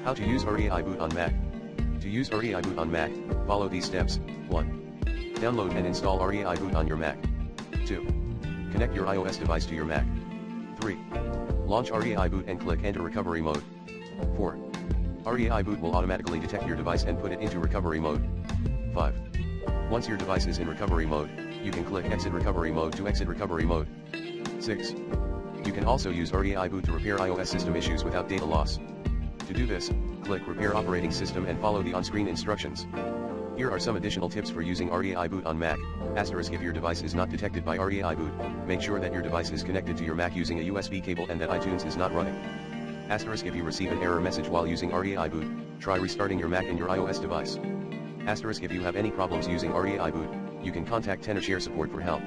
How to use ReiBoot on Mac. To use ReiBoot on Mac, follow these steps. 1. Download and install ReiBoot on your Mac. 2. Connect your iOS device to your Mac. 3. Launch ReiBoot and click Enter Recovery Mode. 4. ReiBoot will automatically detect your device and put it into recovery mode. 5. Once your device is in recovery mode, you can click Exit Recovery Mode to exit recovery mode. 6. You can also use ReiBoot to repair iOS system issues without data loss. To do this, click Repair Operating System and follow the on-screen instructions. Here are some additional tips for using ReiBoot on Mac. If your device is not detected by ReiBoot, make sure that your device is connected to your Mac using a USB cable and that iTunes is not running. If you receive an error message while using ReiBoot, try restarting your Mac and your iOS device. If you have any problems using ReiBoot, you can contact Tenorshare support for help.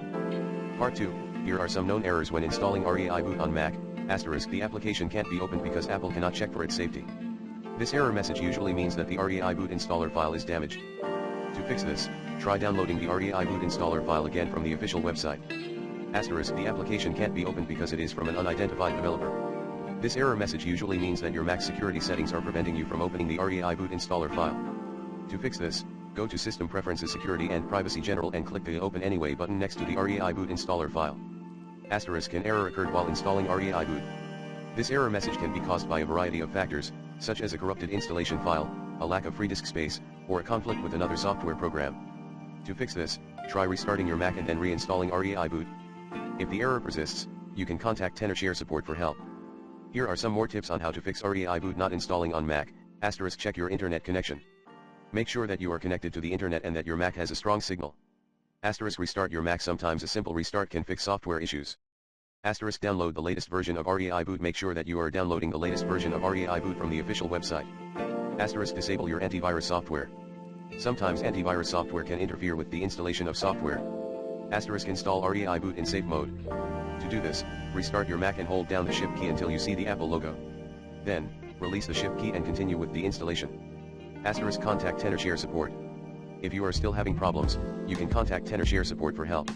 Part 2, here are some known errors when installing ReiBoot on Mac. The application can't be opened because Apple cannot check for its safety. This error message usually means that the ReiBoot installer file is damaged. To fix this, try downloading the ReiBoot installer file again from the official website. The application can't be opened because it is from an unidentified developer. This error message usually means that your Mac security settings are preventing you from opening the ReiBoot installer file. To fix this, go to System Preferences Security and Privacy General and click the Open Anyway button next to the ReiBoot installer file. An error occurred while installing ReiBoot. This error message can be caused by a variety of factors, such as a corrupted installation file, a lack of free disk space, or a conflict with another software program. To fix this, try restarting your Mac and then reinstalling ReiBoot. If the error persists, you can contact Tenorshare support for help. Here are some more tips on how to fix ReiBoot not installing on Mac. Check your internet connection. Make sure that you are connected to the internet and that your Mac has a strong signal. Restart your Mac. Sometimes a simple restart can fix software issues. Download the latest version of ReiBoot. Make sure that you are downloading the latest version of ReiBoot from the official website. Disable your antivirus software. Sometimes antivirus software can interfere with the installation of software. Install ReiBoot in safe mode. To do this, restart your Mac and hold down the Shift key until you see the Apple logo. Then, release the Shift key and continue with the installation. Contact Tenorshare support. If you are still having problems, you can contact Tenorshare support for help.